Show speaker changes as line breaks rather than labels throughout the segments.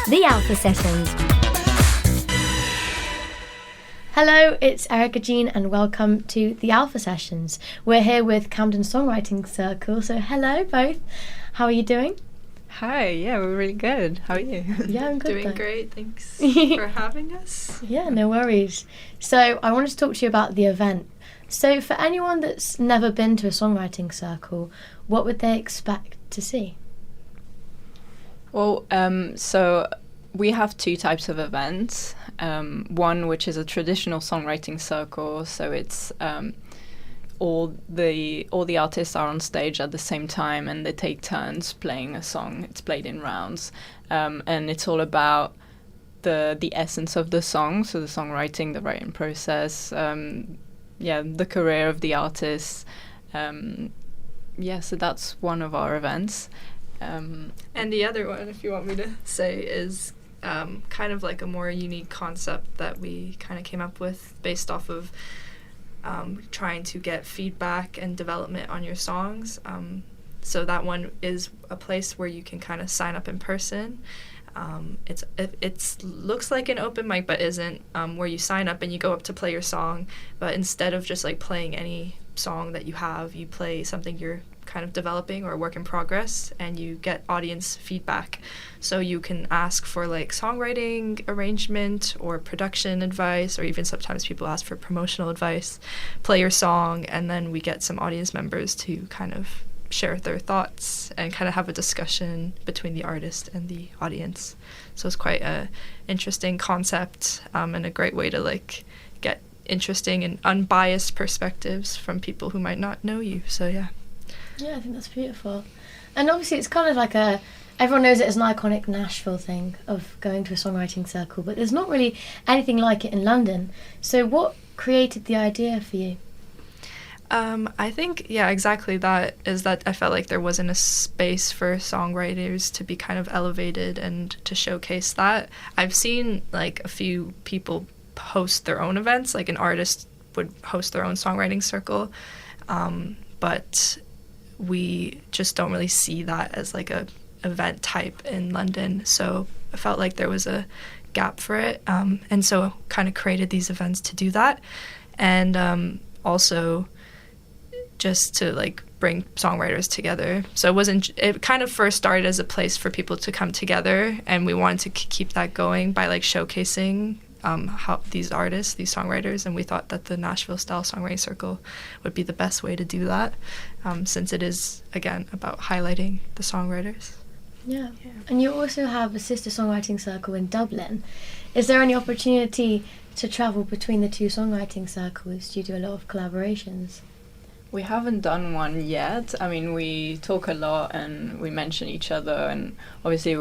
The Alpha Sessions. Hello, it's Erica Jean and welcome to The Alpha Sessions. We're here with Camden Songwriting Circle, so hello both. How are you doing?
Hi, yeah, we're really good. How are you?
Yeah, I'm good.
Doing
thanks.
great, thanks for having us.
Yeah, no worries. So I wanted to talk to you about the event. So for anyone that's never been to a songwriting circle, what would they expect to see?
Well, so we have two types of events. One which is a traditional songwriting circle, so it's all the artists are on stage at the same time and they take turns playing a song. It's played in rounds, and it's all about the essence of the song, so the songwriting, the writing process, the career of the artist. So that's one of our events.
And the other one, if you want me to say, is kind of like a more unique concept that we kind of came up with based off of trying to get feedback and development on your songs. So that one is a place where you can kind of sign up in person. It looks like an open mic, but isn't, where you sign up and you go up to play your song, but instead of just like playing any song that you have, you play something you're kind of developing or a work in progress, and you get audience feedback. So you can ask for like songwriting, arrangement, or production advice, or even sometimes people ask for promotional advice, play your song, and then we get some audience members to kind of share their thoughts and kind of have a discussion between the artist and the audience. So it's quite a interesting concept, and a great way to like get interesting and unbiased perspectives from people who might not know you. So yeah, I
think that's beautiful. And obviously it's kind of like everyone knows it as an iconic Nashville thing of going to a songwriting circle, but there's not really anything like it in London. So what created the idea for you?
I think, exactly that is that I felt like there wasn't a space for songwriters to be kind of elevated and to showcase that. I've seen like a few people host their own events, like an artist would host their own songwriting circle, but we just don't really see that as like a event type in London. So I felt like there was a gap for it, and so kind of created these events to do that, and also just to like bring songwriters together. So it kind of first started as a place for people to come together, and we wanted to keep that going by like showcasing how these artists, these songwriters, and we thought that the Nashville Style Songwriting Circle would be the best way to do that, since it is, again, about highlighting the songwriters.
Yeah. And you also have a sister songwriting circle in Dublin. Is there any opportunity to travel between the two songwriting circles? Do you do a lot of collaborations?
We haven't done one yet. I mean, we talk a lot and we mention each other, and obviously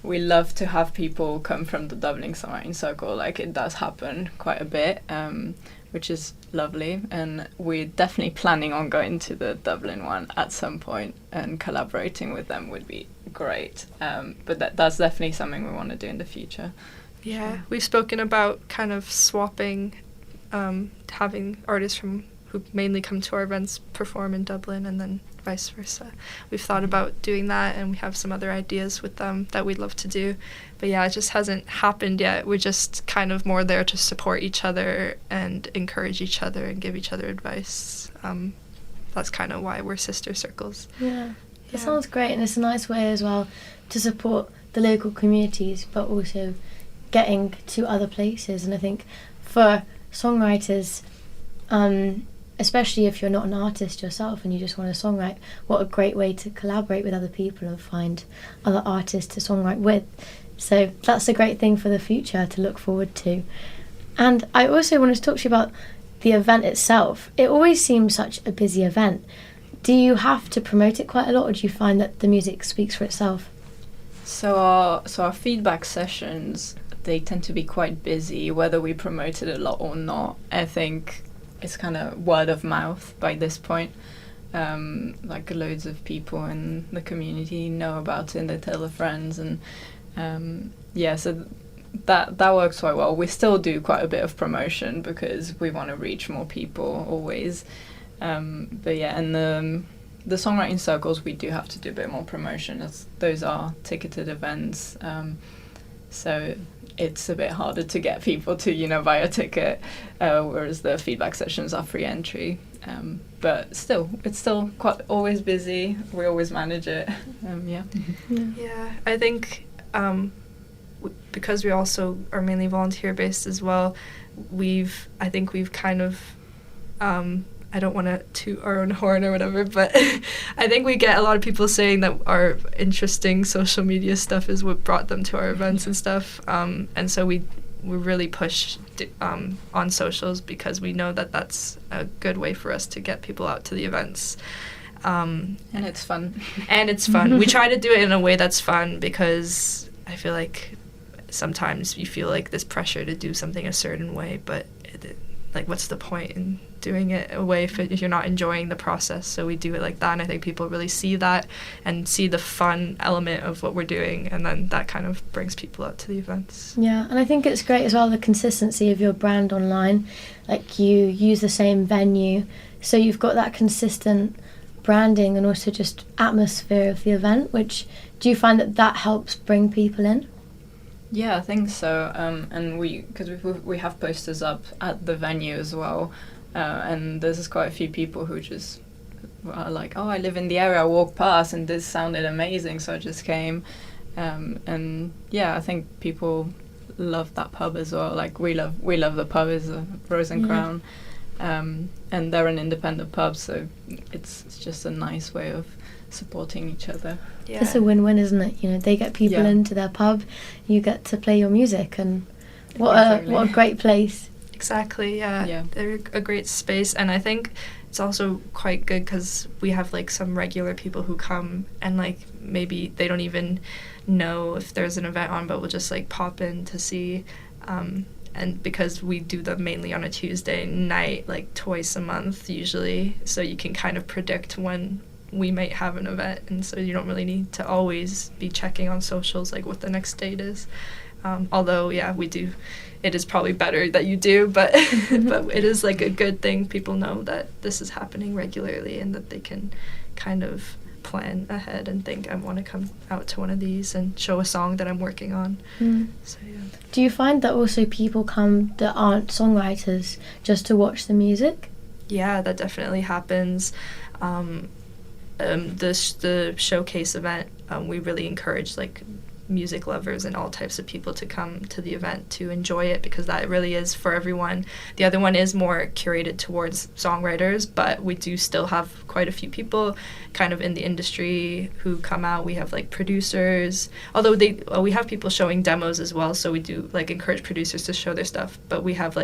we love to have people come from the Dublin Songwriting Circle. Like, it does happen quite a bit, which is lovely, and we're definitely planning on going to the Dublin one at some point, and collaborating with them would be great. But that's definitely something we want to do in the future.
Yeah, we've spoken about kind of swapping, having artists who mainly come to our events perform in Dublin, and then vice versa. We've thought about doing that, and we have some other ideas with them that we'd love to do. But yeah, it just hasn't happened yet. We're just kind of more there to support each other and encourage each other and give each other advice. That's kind of why we're sister circles.
Yeah, that sounds great, and it's a nice way as well to support the local communities, but also getting to other places. And I think for songwriters, especially if you're not an artist yourself and you just want to songwrite, what a great way to collaborate with other people and find other artists to songwrite with. So that's a great thing for the future to look forward to. And I also wanted to talk to you about the event itself. It always seems such a busy event. Do you have to promote it quite a lot, or do you find that the music speaks for itself?
So our feedback sessions, they tend to be quite busy, whether we promote it a lot or not. I think it's kind of word of mouth by this point. Like, loads of people in the community know about it and they tell their friends, and so that works quite well. We still do quite a bit of promotion because we want to reach more people always. But yeah, and the songwriting circles, we do have to do a bit more promotion, as those are ticketed events. So it's a bit harder to get people to, buy a ticket, whereas the feedback sessions are free entry. But still, it's still quite always busy. We always manage it.
Yeah, I think because we also are mainly volunteer based as well, I think we've kind of I don't want to toot our own horn or whatever, but I think we get a lot of people saying that our interesting social media stuff is what brought them to our events and stuff. And so we really push on socials, because we know that that's a good way for us to get people out to the events.
And it's fun.
And it's fun. We try to do it in a way that's fun, because I feel like sometimes you feel like this pressure to do something a certain way, but what's the point in doing it a way if you're not enjoying the process? So we do it like that, and I think people really see that and see the fun element of what we're doing, and then that kind of brings people out to the events.
Yeah, and I think it's great as well, the consistency of your brand online. Like, you use the same venue, so you've got that consistent branding and also just atmosphere of the event, which, do you find that helps bring people in?
Yeah, I think so. And because we have posters up at the venue as well, and there's quite a few people who just are like, oh, I live in the area, I walked past and this sounded amazing, so I just came. And yeah, I think people love that pub as well. Like, we love the pub, is a Rose and Crown, and they're an independent pub, so it's just a nice way of supporting each other.
Yeah. It's a win-win, isn't it? They get people into their pub, you get to play your music, and what a great place.
Exactly, yeah. They're a great space, and I think it's also quite good because we have some regular people who come, and maybe they don't even know if there's an event on, but we'll just pop in to see, and because we do them mainly on a Tuesday night, twice a month usually, so you can kind of predict when we might have an event, and so you don't really need to always be checking on socials what the next date is. Although, we do. It is probably better that you do, but but it is a good thing. People know that this is happening regularly, and that they can kind of plan ahead and think, I want to come out to one of these and show a song that I'm working on. So yeah.
Do you find that also people come that aren't songwriters just to watch the music?
Yeah, that definitely happens. The showcase event, we really encourage music lovers and all types of people to come to the event to enjoy it, because that really is for everyone. The other one is more curated towards songwriters, but we do still have quite a few people kind of in the industry who come out. We have producers, although we have people showing demos as well, so we do encourage producers to show their stuff, but we have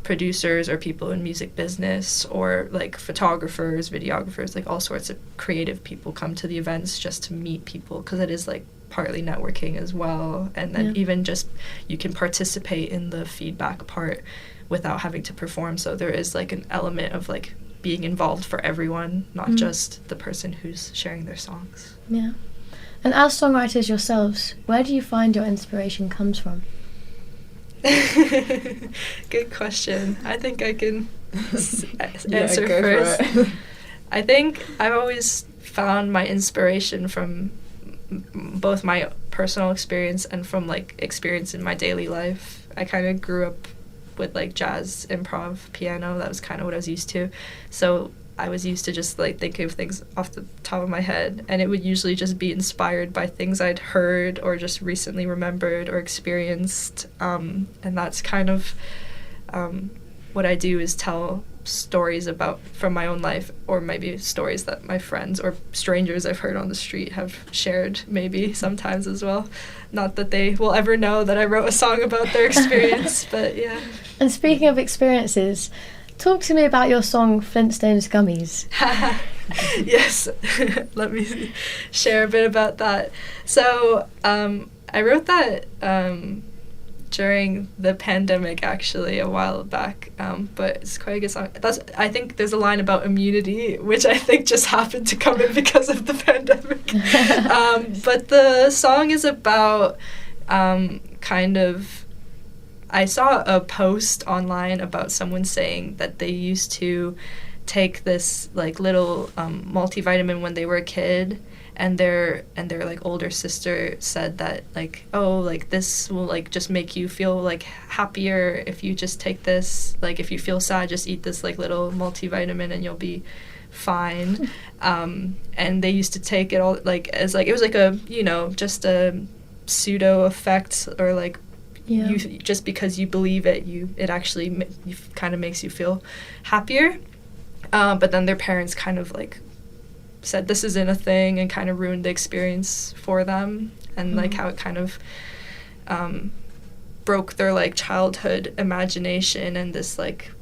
producers or people in music business, or photographers, videographers, all sorts of creative people come to the events just to meet people, because it is partly networking as well, and then even just you can participate in the feedback part without having to perform, so there is an element of being involved for everyone, not just the person who's sharing their songs.
Yeah. And as songwriters yourselves, where do you find your inspiration comes from?
Good question. I think I can answer first. I think I've always found my inspiration from both my personal experience and from experience in my daily life. I kind of grew up with jazz, improv, piano. That was kind of what I was used to. So I was used to just thinking of things off the top of my head, and it would usually just be inspired by things I'd heard or just recently remembered or experienced, and that's kind of what I do, is tell stories from my own life, or maybe stories that my friends or strangers I've heard on the street have shared maybe sometimes as well. Not that they will ever know that I wrote a song about their experience, but yeah.
And speaking of experiences, talk to me about your song Flintstones Gummies.
Yes, let me share a bit about that. So I wrote that during the pandemic, actually, a while back, but it's quite a good song. I think there's a line about immunity, which I think just happened to come in because of the pandemic. But the song is about I saw a post online about someone saying that they used to take this like little multivitamin when they were a kid, and their like older sister said that like, oh, like this will like just make you feel like happier if you just take this, like if you feel sad, just eat this like little multivitamin and you'll be fine. And they used to take it all like as like it was like a, you know, just a pseudo effect, or like you just because you believe it, it actually kind of makes you feel happier. But then their parents kind of like said this isn't a thing and kind of ruined the experience for them, and like how it kind of broke their like childhood imagination and this like,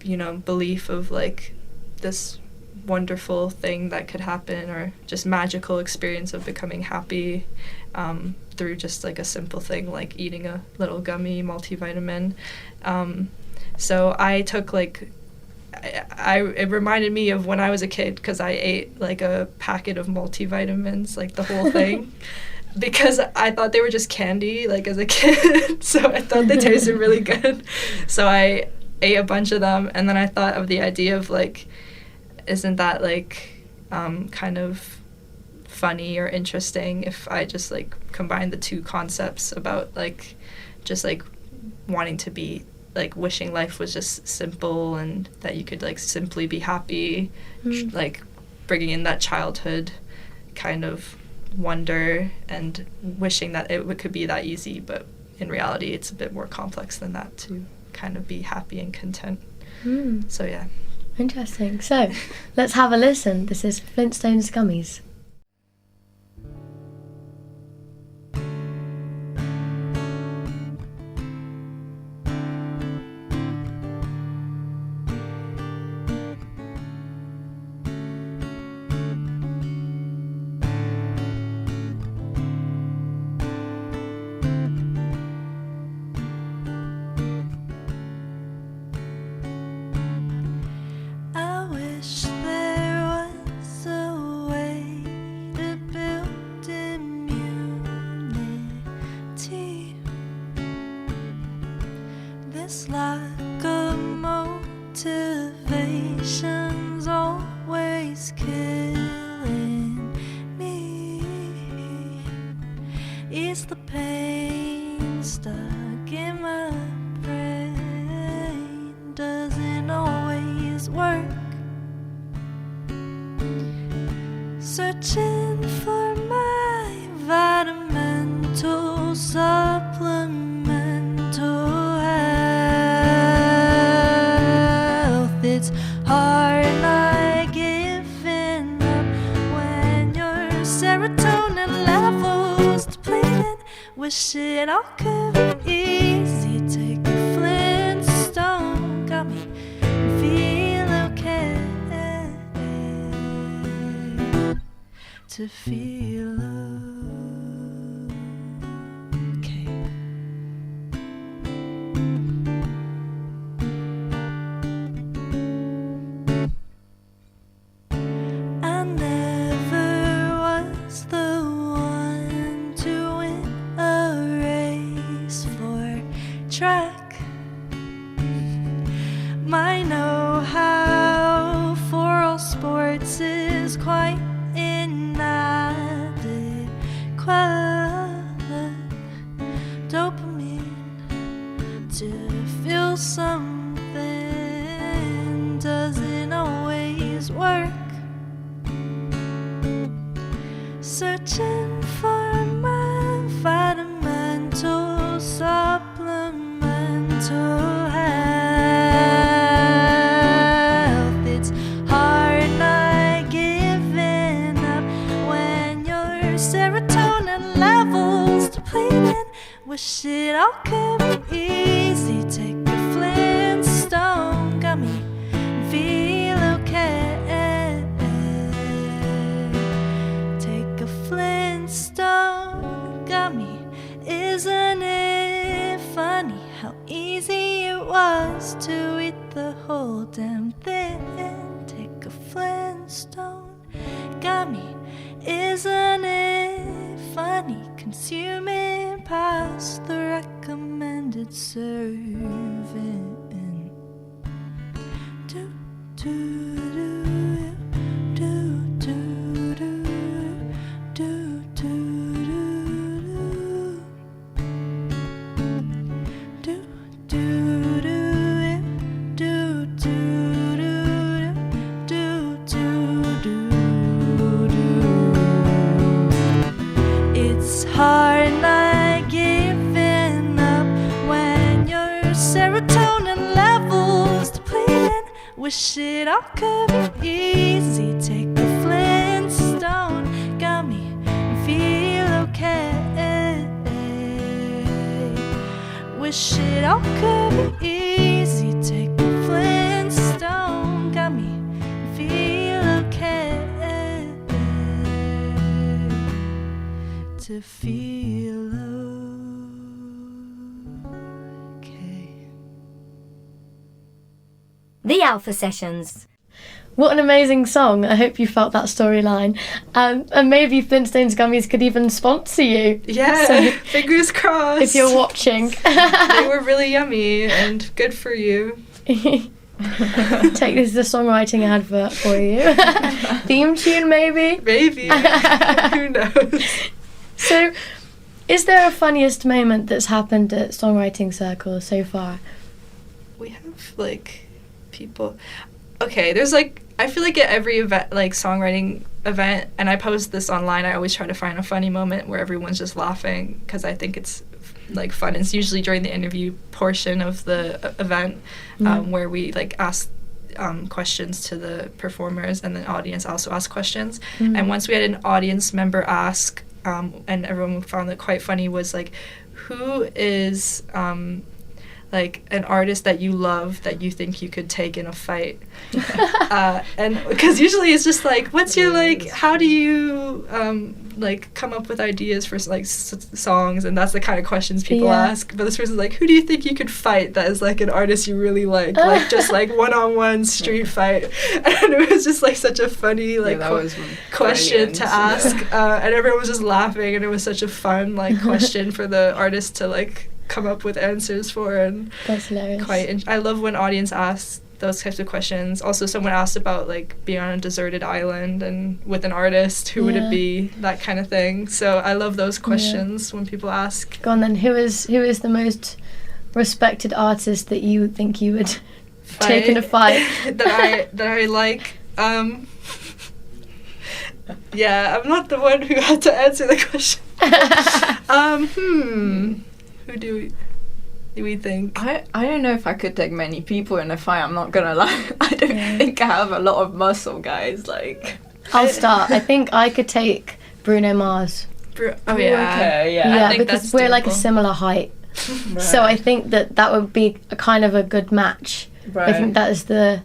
you know, belief of like this wonderful thing that could happen, or just magical experience of becoming happy through just like a simple thing like eating a little gummy multivitamin. So I took like it reminded me of when I was a kid, because I ate like a packet of multivitamins, like the whole thing, because I thought they were just candy like as a kid. So I thought they tasted really good, so I ate a bunch of them. And then I thought of the idea of like, isn't that like kind of funny or interesting if I just like combine the two concepts about like just like wanting to be like wishing life was just simple and that you could like simply be happy, like bringing in that childhood kind of wonder and wishing that it could be that easy, but in reality it's a bit more complex than that to kind of be happy and content. So yeah.
Interesting. So let's have a listen. This is Flintstones Gummies.
Like a motivation's always killing me. It's the pain stuck in my brain, doesn't always work. Searching for my vitamin-mental supplemental. It's hard not giving up when your serotonin levels depleted. Wish it all could be easy. Take a Flintstone gummy and feel okay. To feel okay. Track my know-how for all sports is quite inadequate. Dopamine to feel something doesn't always work. Searching for my vitamin-mental supplemental health. It's hard not giving up when your serotonin levels depleted. Wish it all could be easy. Take a Flintstone gummy and feel okay. Take a Flintstone gummy. Isn't it funny how easy it was to eat the whole damn thing? Take a Flintstone gummy. Isn't it funny consuming past the recommended serving? Do, do. you're not giving up, when your serotonin levels depleting. Wish it all could be easy. Take a Flintstone gummy and feel okay. Wish it all could be easy. Take a Flintstone gummy and feel okay. To feel okay.
The Alpha Sessions.
What an amazing song. I hope you felt that storyline. And maybe Flintstones Gummies could even sponsor you.
Yeah,
So,
fingers crossed.
if you're watching.
They were really yummy and good for you.
Take this as a songwriting advert for you. Theme tune, maybe?
Maybe. Who knows?
So, is there a funniest moment that's happened at Songwriting Circle so far?
We have, like, people... Okay, there's, like... I feel like at every event, like, songwriting event, and I post this online, I always try to find a funny moment where everyone's just laughing, because I think it's, like, fun. It's usually during the interview portion of the event, where we, like, ask questions to the performers, and the audience also asks questions. And once we had an audience member ask, and everyone found it quite funny, was, like, who is... like an artist that you love that you think you could take in a fight, and because usually it's just like, what's your, like, how do you like come up with ideas for, like, songs, and that's the kind of questions people ask. But this person's like, who do you think you could fight that is, like, an artist you really like just like one-on-one street fight. And it was just, like, such a funny, like, question to ask, and everyone was just laughing, and it was such a fun, like, question for the artist to, like, come up with answers for. And
that's hilarious.
I love when audience asks those types of questions. Also, someone asked about, like, being on a deserted island and with an artist, who would it be, that kind of thing. So I love those questions when people ask.
Go on then, who is the most respected artist that you think you would take in a fight?
that I like. Yeah, I'm not the one who had to answer the question. Who do we think?
I don't know if I could take many people in a fight, I'm not gonna lie. I don't think I have a lot of muscle, guys. Like,
I'll start. I think I could take Bruno Mars.
Oh yeah.
Okay, yeah.
Yeah,
I think
because
that's
we're like a
doable.
similar height.
Right.
So I think that would be a kind of a good match.
Right.
I think that is the,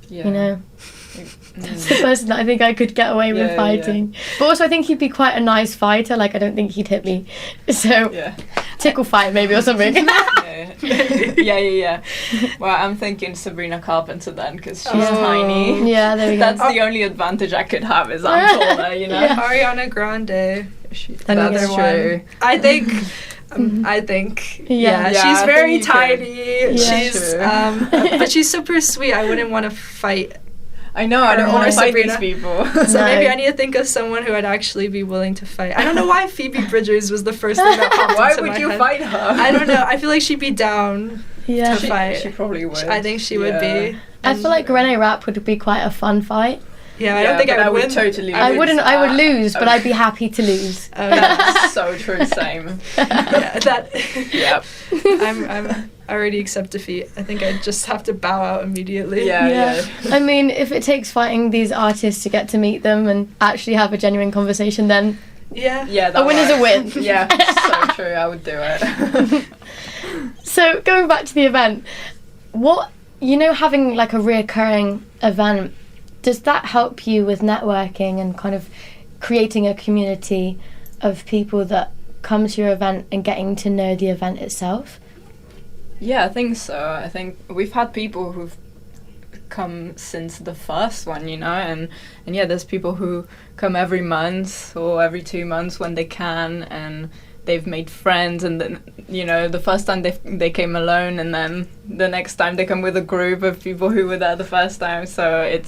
you know, that's the person that I think I could get away with fighting. But also I think he'd be quite a nice fighter. Like, I don't think he'd hit me. So tickle fight maybe or something.
Yeah. Well, I'm thinking Sabrina Carpenter then, because she's tiny.
Yeah, there we go.
That's the only advantage I could have, is I'm taller, you know.
Ariana Grande.
That's true.
I think. I think, she's very tiny.
Yeah.
She's, but she's super sweet. I wouldn't want to fight.
I know, I don't
Her
want
or
to fight
Sabrina.
these people.
So
No.
maybe I need to think of someone who I'd actually be willing to fight. I don't know why Phoebe Bridgers was the first thing that popped
Why
into
would
my
you
head.
fight her?
I don't know. I feel like she'd be down
Yeah.
to fight.
She probably would.
I think she would be.
I feel like Rene Rapp would be quite a fun fight.
Yeah, I don't think
but
I would win.
totally
I
lose.
wouldn't. I would lose, but I'd be happy to lose.
That's so true, same.
Yeah, that.
Yep.
I already accept defeat. I think I just have to bow out immediately.
Yeah.
I mean, if it takes fighting these artists to get to meet them and actually have a genuine conversation, then
Yeah.
Yeah,
a win is a win.
Yeah, so true. I would do it.
So going back to the event, what, having like a reoccurring event, does that help you with networking and kind of creating a community of people that come to your event and getting to know the event itself?
Yeah, I think so. I think we've had people who've come since the first one, and yeah, there's people who come every month or every 2 months when they can, and they've made friends, and then the first time they came alone, and then the next time they come with a group of people who were there the first time. So it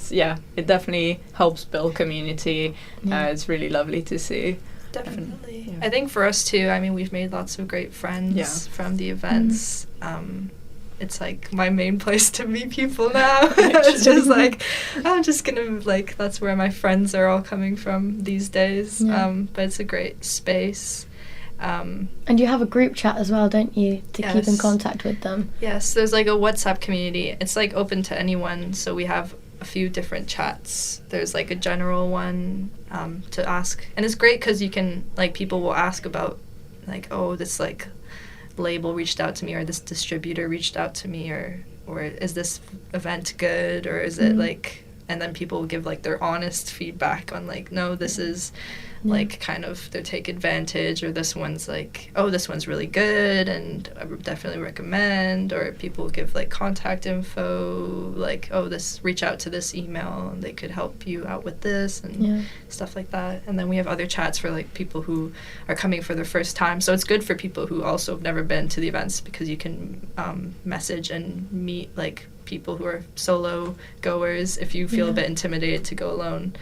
definitely helps build community. It's really lovely to see.
Definitely. I think for us too, I mean, we've made lots of great friends from the events. It's like my main place to meet people now. It's just like, I'm just gonna, like, that's where my friends are all coming from these days. But it's a great space.
And you have a group chat as well, don't you, to keep in contact with them?
Yes, there's like a WhatsApp community. It's like open to anyone, so we have a few different chats. There's like a general one to ask, and it's great because you can, like, people will ask about, like, oh, this like label reached out to me, or this distributor reached out to me, or is this event good, or is it like, and then people will give like their honest feedback on like, no, this is like kind of they take advantage, or this one's like, oh, this one's really good and I would definitely recommend, or people will give like contact info, like, oh, this, reach out to this email and they could help you out with this, and stuff like that. And then we have other chats for like people who are coming for their first time, so it's good for people who also have never been to the events, because you can message and meet like people who are solo goers if you feel a bit intimidated to go alone.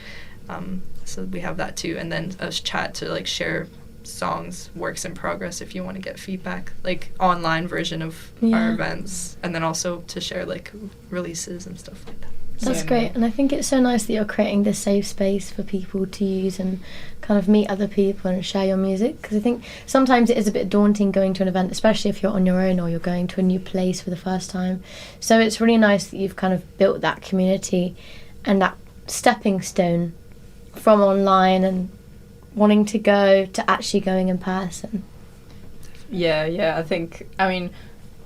So we have that too, and then a chat to like share songs, works in progress, if you want to get feedback, like online version of our events, and then also to share like releases and stuff like that.
That's great, and I think it's so nice that you're creating this safe space for people to use and kind of meet other people and share your music, because I think sometimes it is a bit daunting going to an event, especially if you're on your own or you're going to a new place for the first time. So it's really nice that you've kind of built that community and that stepping stone from online and wanting to go to actually going in person.
I think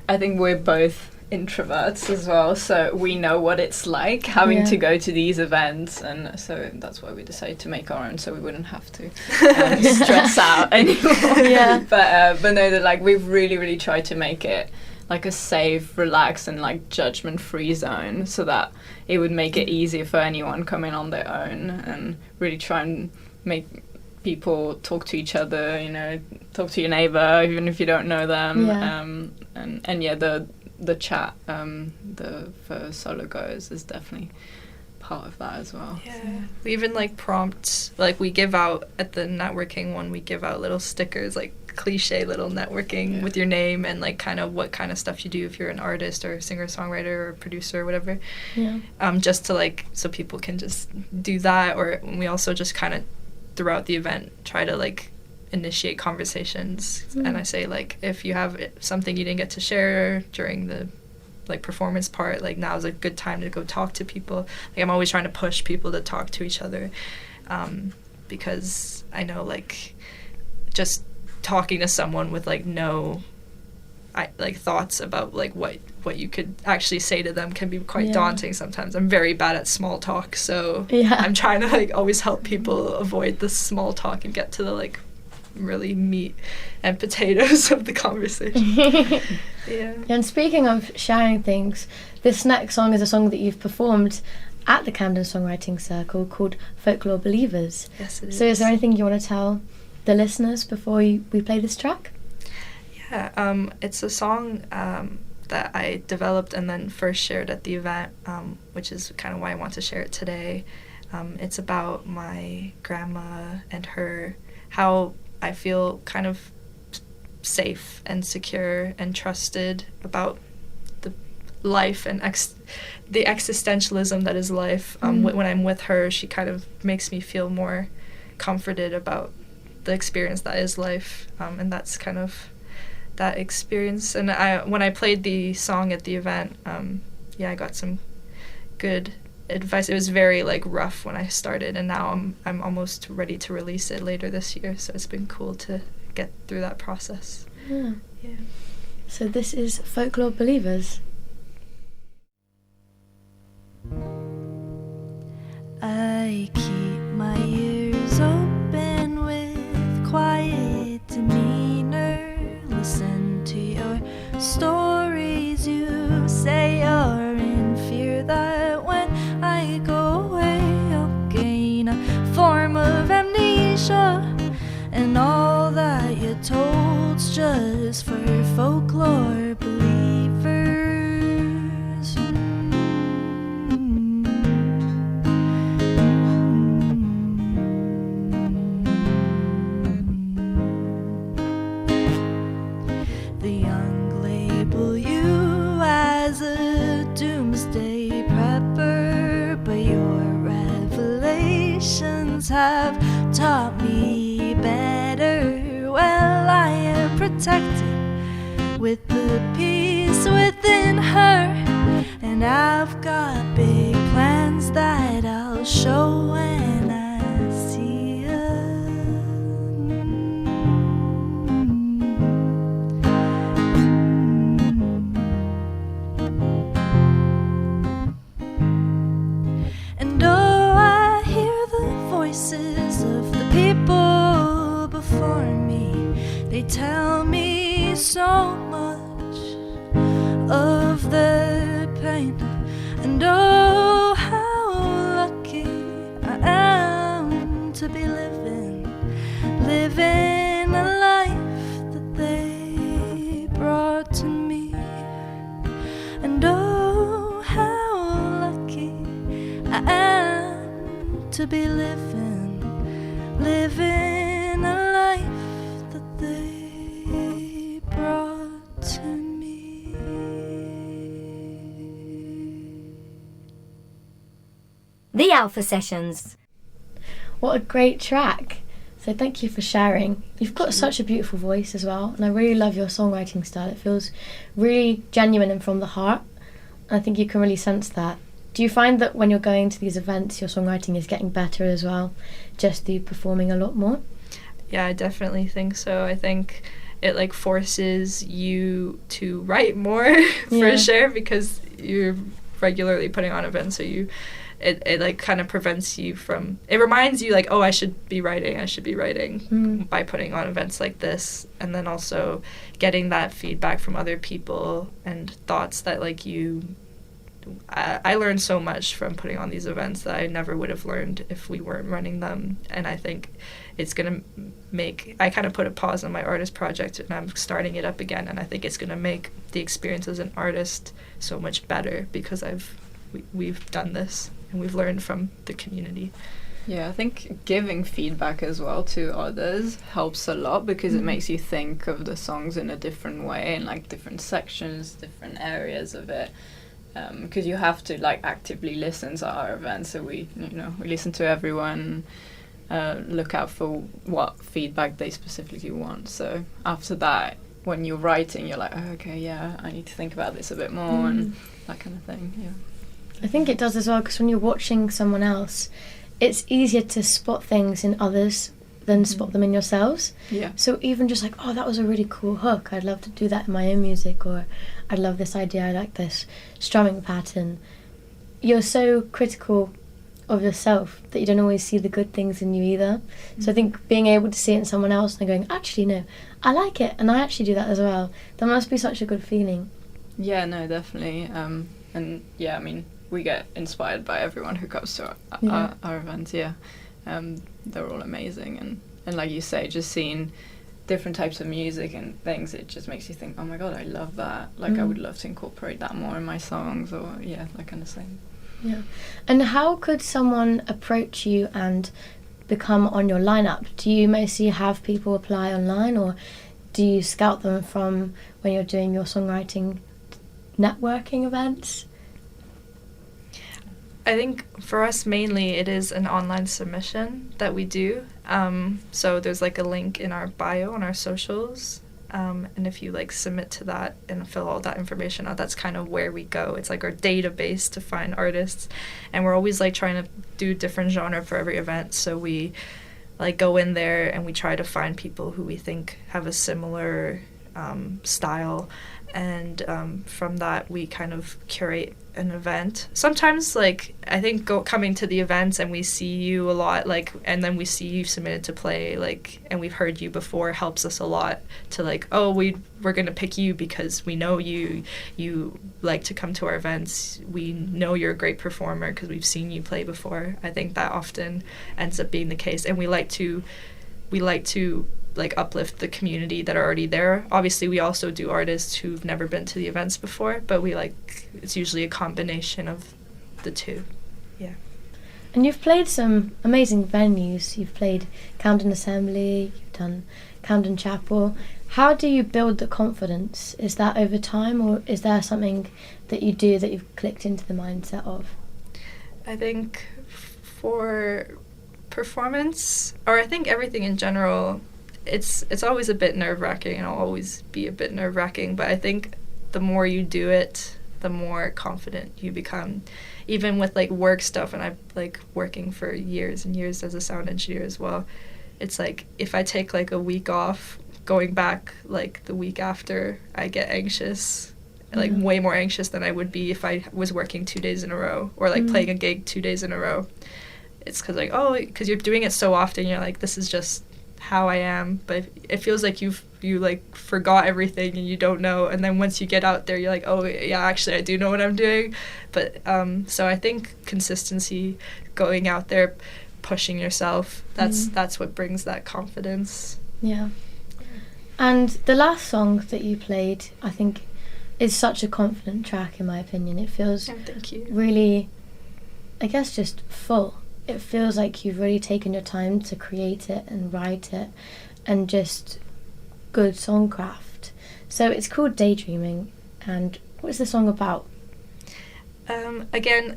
we're both introverts as well, so we know what it's like having to go to these events, and so that's why we decided to make our own, so we wouldn't have to stress out anymore. But no, that like we've really tried to make it like a safe, relaxed and like judgment-free zone, so that it would make it easier for anyone coming on their own, and really try and make people talk to each other, you know, talk to your neighbor even if you don't know them. The chat for solo goers is definitely part of that as well.
We even like prompt, like we give out at the networking one, we give out little stickers, like cliche little networking with your name and like kind of what kind of stuff you do if you're an artist or a singer-songwriter or producer or whatever, just to like, so people can just do that. Or we also just kind of throughout the event try to like initiate conversations, and I say like, if you have something you didn't get to share during the like performance part, like now is a good time to go talk to people. Like I'm always trying to push people to talk to each other, because I know like just talking to someone with like thoughts about like what you could actually say to them can be quite daunting sometimes. I'm very bad at small talk, so I'm trying to like always help people avoid the small talk and get to the like really meat and potatoes of the conversation.
And speaking of sharing things, this next song is a song that you've performed at the Camden Songwriting Circle called Folklore Believers.
Yes, it is.
So is there anything you want to tell the listeners before we play this track?
It's a song that I developed and then first shared at the event, which is kind of why I want to share it today. It's about my grandma and her, how I feel kind of safe and secure and trusted about the life and the existentialism that is life. When I'm with her, she kind of makes me feel more comforted about the experience that is life, and that's kind of that experience. And when I played the song at the event, I got some good advice. It was very like rough when I started, and now I'm almost ready to release it later this year, so it's been cool to get through that process.
So this is Folklore Believers.
I keep my ears open with quiet demeanor. Listen to your stories. You say you're in fear that when I go away I'll gain a form of amnesia, and all that you told's just for folklore believers. The young label you as a doomsday prepper, but your revelations have taught me better. Well, I protected with the peace within her. And I've got big plans that I'll show when I see her. And oh, I hear the voices of the people before me. They tell me so much of their pain. And oh, how lucky I am to be living a life that they brought to me. And oh, how lucky I am to be living a life that they brought to me.
The Alpha Sessions.
What a great track. So thank you for sharing. You've got such a beautiful voice as well, and I really love your songwriting style. It feels really genuine and from the heart. And I think you can really sense that. Do you find that when you're going to these events, your songwriting is getting better as well, just through performing a lot more?
Yeah, I definitely think so. I think it like forces you to write more for sure, because you're regularly putting on events, so it like kind of prevents you from, it reminds you like, oh, I should be writing by putting on events like this. And then also getting that feedback from other people and thoughts that like I learned so much from putting on these events that I never would have learned if we weren't running them. And I think it's going to make, I kind of put a pause on my artist project and I'm starting it up again, and I think it's going to make the experience as an artist so much better because we've done this and we've learned from the community.
Yeah, I think giving feedback as well to others helps a lot, because it makes you think of the songs in a different way, and like different sections, different areas of it. Because you have to like actively listen to our events, so we listen to everyone, look out for what feedback they specifically want. So after that, when you're writing, you're like, oh, okay, yeah, I need to think about this a bit more and that kind of thing. Yeah,
I think it does as well, because when you're watching someone else, it's easier to spot things in others than spot them in yourselves.
Yeah.
So even just like, oh, that was a really cool hook, I'd love to do that in my own music, or I love this idea, I like this strumming pattern. You're so critical of yourself that you don't always see the good things in you either. So I think being able to see it in someone else and going, actually no, I like it and I actually do that as well, that must be such a good feeling.
Yeah, no, definitely. And yeah, I mean, we get inspired by everyone who comes to our events. Yeah, they're all amazing, and like you say, just seeing different types of music and things, it just makes you think, oh my god, I love that, like I would love to incorporate that more in my songs, or that kind of thing.
Yeah. And how could someone approach you and become on your lineup? Do you mostly have people apply online, or do you scout them from when you're doing your songwriting networking events?
I think for us mainly it is an online submission that we do. So there's like a link in our bio on our socials. And if you like submit to that and fill all that information out, that's kind of where we go. It's like our database to find artists. And we're always like trying to do different genre for every event. So we like go in there and we try to find people who we think have a similar style. And from that we kind of curate an event. Sometimes like I think coming to the events and we see you a lot, like, and then we see you submitted to play, like, and we've heard you before, helps us a lot to like, oh, we're gonna pick you because we know you like to come to our events, we know you're a great performer because we've seen you play before. I think that often ends up being the case, and we like to like uplift the community that are already there. Obviously we also do artists who've never been to the events before, but it's usually a combination of the two. Yeah.
And you've played some amazing venues. You've played Camden Assembly, you've done Camden Chapel. How do you build the confidence? Is that over time, or is there something that you do that you've clicked into the mindset of?
I think for performance, or I think everything in general, it's always a bit nerve-wracking, and it'll always be a bit nerve-wracking, but I think the more you do it, the more confident you become. Even with like work stuff, and I've like working for years and years as a sound engineer as well, it's like if I take like a week off, going back like the week after, I get anxious, like way more anxious than I would be if I was working 2 days in a row, or like playing a gig 2 days in a row. It's because you're doing it so often, you're like, this is just how I am, but it feels like you like forgot everything and you don't know, and then once you get out there, you're like, oh yeah, actually I do know what I'm doing. But so I think consistency, going out there, pushing yourself, that's what brings that confidence.
Yeah. And the last song that you played, I think, is such a confident track in my opinion. It feels
thank you.
Really, I guess, just full. It feels like you've really taken your time to create it and write it, and just good songcraft. So it's called Daydreaming, and what's the song about?
Again,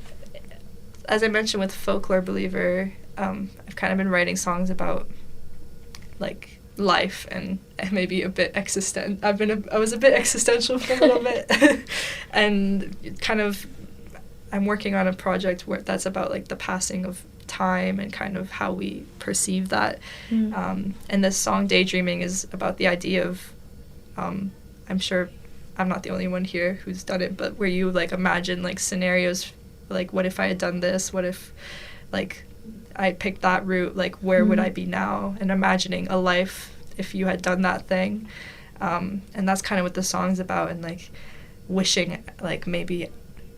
as I mentioned with Folklore Believer, I've kind of been writing songs about like life and maybe a bit existential. I was a bit existential for a little bit, and kind of I'm working on a project that's about like the passing of time and kind of how we perceive that. And this song Daydreaming is about the idea of I'm sure I'm not the only one here who's done it, but where you like imagine like scenarios, like what if I had done this, what if like I picked that route, like where would I be now, and imagining a life if you had done that thing. And that's kind of what the song's about, and like wishing like maybe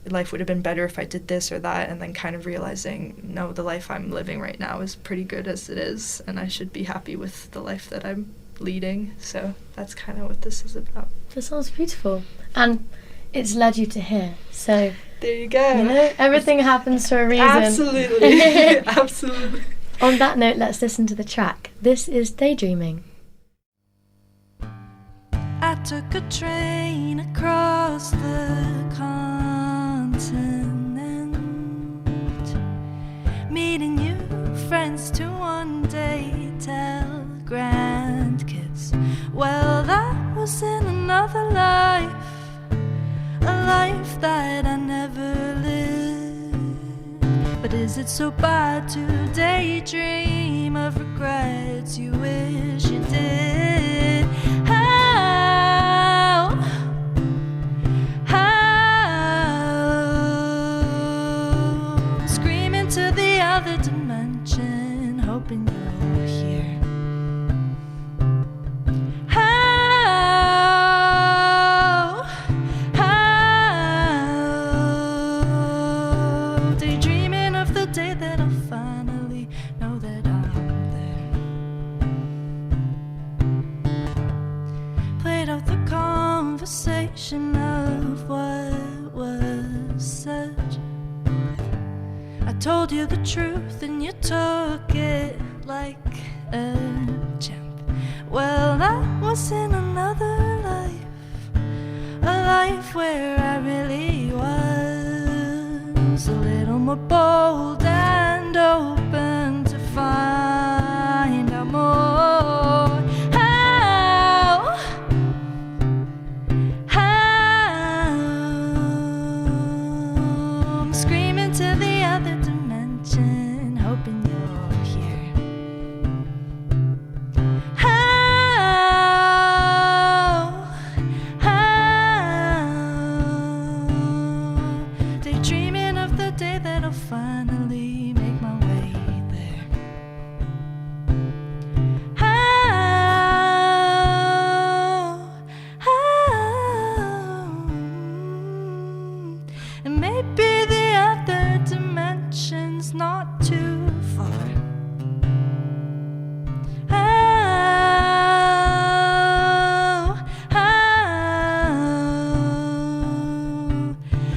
life would have been better if I did this or that, and then kind of realizing, no, the life I'm living right now is pretty good as it is, and I should be happy with the life that I'm leading. So that's kind of what this is about.
That sounds beautiful, and it's led you to here, so
there you go.
You know, everything happens for a reason.
Absolutely. Absolutely.
On that note, let's listen to the track. This is Daydreaming.
I took a train across the continent, meeting new friends to one day tell grandkids. Well, that was in another life, a life that I never lived. But is it so bad to daydream of regrets you wish you did? Screaming to the other dimension, hoping you're here. Daydreaming of the day that I'll finally know that I'm there. Played out the conversation of what was said. I told you the truth and you took it like a champ. Well, that was in another life, a life where I really was a little more bold and open to find out more. I'm screaming to the other dimension, hoping you're here. Daydreaming of the day that I'll finally make my way there. And maybe the other dimension's not too far.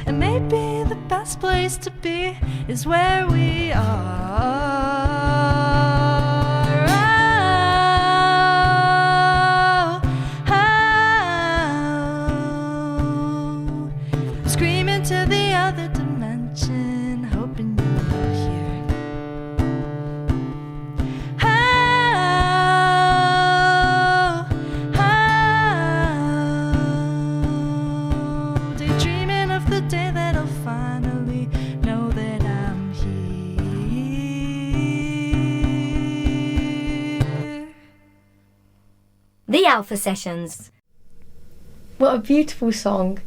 And maybe the best place to be is where we are. Screaming to the other dimension, hoping you're here.
The Alpha Sessions.
What a beautiful song,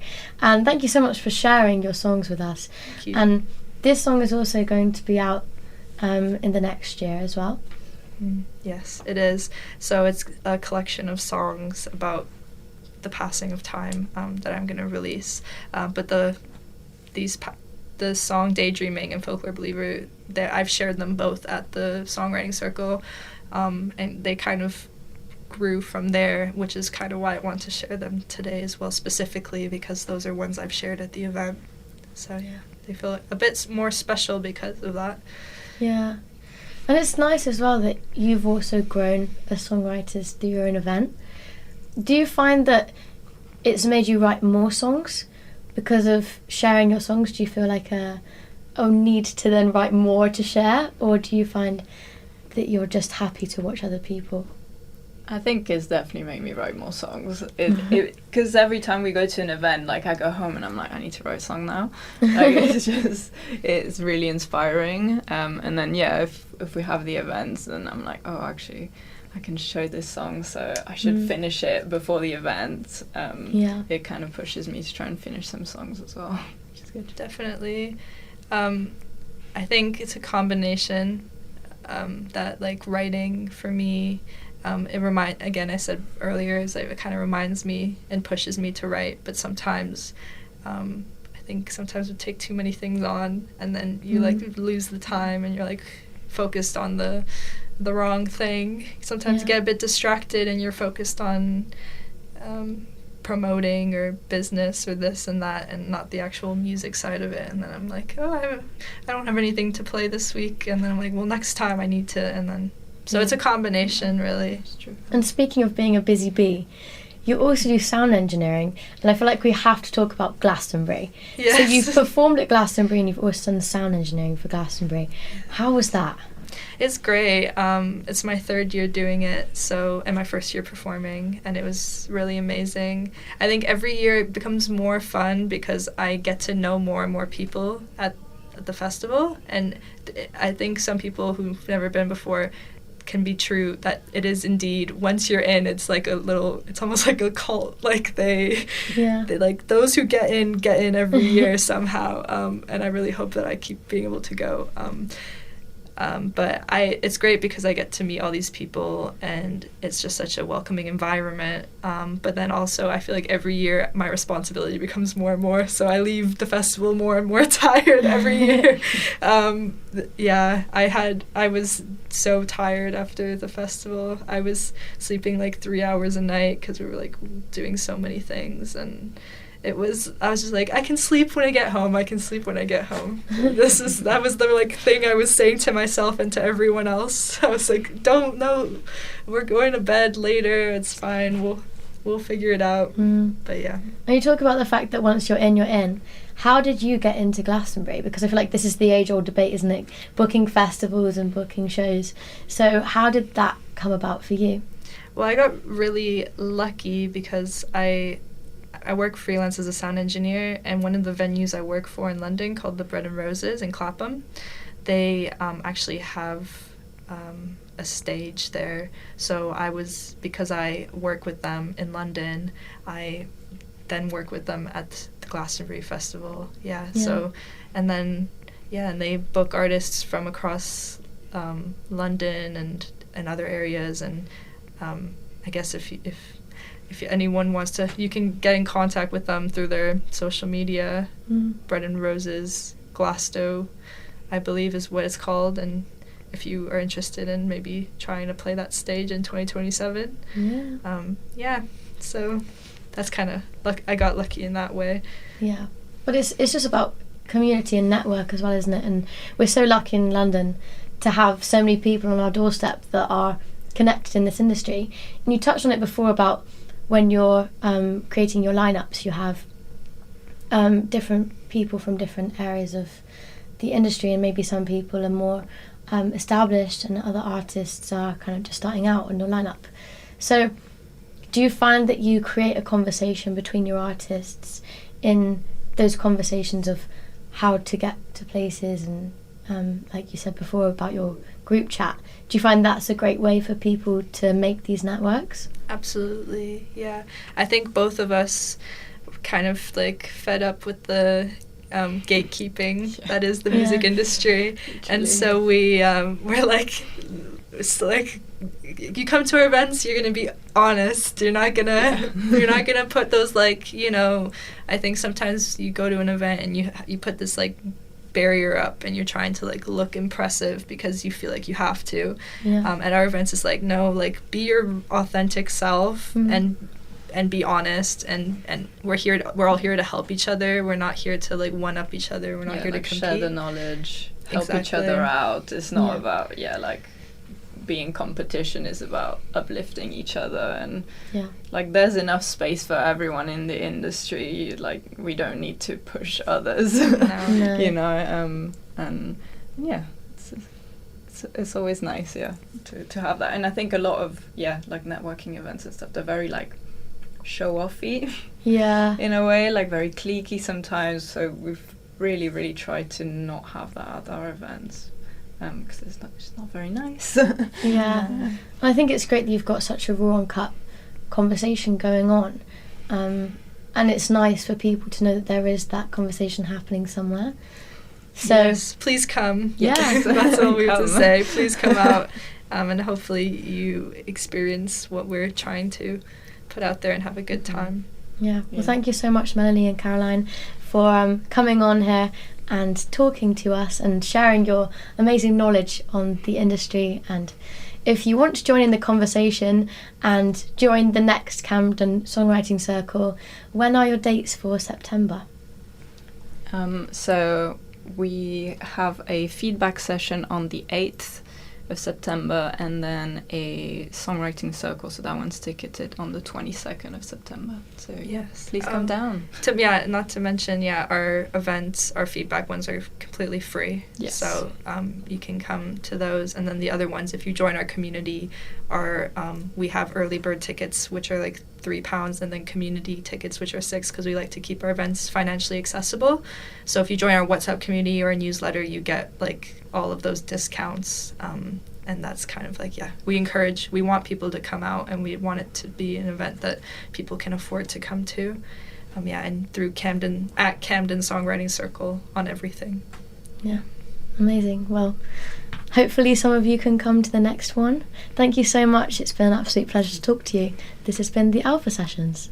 and thank you so much for sharing your songs with us.
Thank you.
And this song is also going to be out in the next year as well.
Yes, it is. So it's a collection of songs about the passing of time that I'm going to release. But the song Daydreaming and Folklore Believer, I've shared them both at the Songwriting Circle, and they kind of grew from there, which is kind of why I want to share them today as well, specifically because those are ones I've shared at the event. So yeah, they feel a bit more special because of that.
Yeah. And it's nice as well that you've also grown as songwriters through your own event. Do you find that it's made you write more songs because of sharing your songs? Do you feel like a need to then write more to share, or do you find that you're just happy to watch other people?
I think it's definitely made me write more songs. Because every time we go to an event, like I go home and I'm like, I need to write a song now. Like it's really inspiring. And then if we have the events, then I'm like, oh, actually, I can show this song, so I should finish it before the event. It kind of pushes me to try and finish some songs as well, which is good.
Definitely. I think it's a combination that like writing for me. I said earlier, is like it kind of reminds me and pushes me to write, but sometimes I think sometimes we take too many things on, and then you like lose the time and you're like focused on the wrong thing. Sometimes you get a bit distracted and you're focused on promoting or business or this and that, and not the actual music side of it. And then I'm like, oh, I don't have anything to play this week, and then I'm like, well, next time I need to, and then so it's a combination, really.
It's true.
And speaking of being a busy bee, you also do sound engineering, and I feel like we have to talk about Glastonbury.
Yes.
So you've performed at Glastonbury and you've also done the sound engineering for Glastonbury. How was that?
It's great. It's my third year doing it, and my first year performing, and it was really amazing. I think every year it becomes more fun because I get to know more and more people at the festival, and I think some people who've never been before can be true that it is indeed, once you're in, it's like it's almost like a cult. Like they like those who get in every year somehow, and I really hope that I keep being able to go. But it's great because I get to meet all these people, and it's just such a welcoming environment. But then also I feel like every year my responsibility becomes more and more, so I leave the festival more and more tired every year. I was so tired after the festival. I was sleeping like 3 hours a night because we were like doing so many things, and I was just like, I can sleep when I get home. That was the like thing I was saying to myself and to everyone else. I was like, we're going to bed later. It's fine. We'll figure it out. But yeah.
And you talk about the fact that once you're in, you're in. How did you get into Glastonbury? Because I feel like this is the age-old debate, isn't it? Booking festivals and booking shows. So how did that come about for you?
Well, I got really lucky because I work freelance as a sound engineer, and one of the venues I work for in London, called the Bread and Roses in Clapham, they actually have a stage there. So because I work with them in London, I then work with them at the Glastonbury Festival. And they book artists from across London and other areas, and I guess if anyone wants to, you can get in contact with them through their social media. Bread and Roses Glasto, I believe, is what it's called. And if you are interested in maybe trying to play that stage in 2027, so that's kind of I got lucky in that way.
Yeah, but it's just about community and network as well, isn't it? And we're so lucky in London to have so many people on our doorstep that are connected in this industry. And you touched on it before about when you're creating your lineups, you have different people from different areas of the industry, and maybe some people are more established and other artists are kind of just starting out on your lineup. So do you find that you create a conversation between your artists in those conversations of how to get to places, and like you said before about your group chat, do you find that's a great way for people to make these networks?
Absolutely, yeah. I think both of us kind of like fed up with the gatekeeping that is the music industry, and so we're like, it's like, you come to our events, you're gonna be honest. You're not gonna put those, like, you know. I think sometimes you go to an event and you put this like barrier up and you're trying to like look impressive because you feel like you have to. At our events, it's like, no, like, be your authentic self and be honest, and we're all here to help each other. We're not here to like one up each other. We're not here
like
to compete.
share the knowledge, help each other out. It's not about like being competition. Is about uplifting each other, and like there's enough space for everyone in the industry. Like, we don't need to push others.
No.
You know, and it's always nice to have that. And I think a lot of like networking events and stuff, they're very like show-offy in a way, like very cliquey sometimes. So we've really tried to not have that at our events, because it's not very nice.
I think it's great that you've got such a raw and cut conversation going on, and it's nice for people to know that there is that conversation happening somewhere. So
yes, please come.
Yes.
That's all we have to say. Please come out, and hopefully you experience what we're trying to put out there and have a good time.
Well, thank you so much, Melanie and Caroline, for coming on here and talking to us and sharing your amazing knowledge on the industry. And if you want to join in the conversation and join the next Camden Songwriting Circle, when are your dates for September?
So we have a feedback session on the 8th of September, and then a songwriting circle, so that one's ticketed on the 22nd of September. So
yes,
please come down.
Not to mention, our events, our feedback ones are completely free.
Yes.
So you can come to those, and then the other ones, if you join our community, we have early bird tickets, which are like £3, and then community tickets, which are £6, because we like to keep our events financially accessible. So if you join our WhatsApp community or a newsletter, you get like all of those discounts, and that's kind of like, we want people to come out, and we want it to be an event that people can afford to come to, and through Camden Songwriting Circle on everything.
Amazing. Well, hopefully some of you can come to the next one. Thank you so much. It's been an absolute pleasure to talk to you. This has been the Alpha Sessions.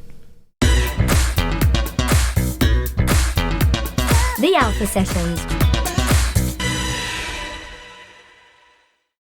The Alpha Sessions.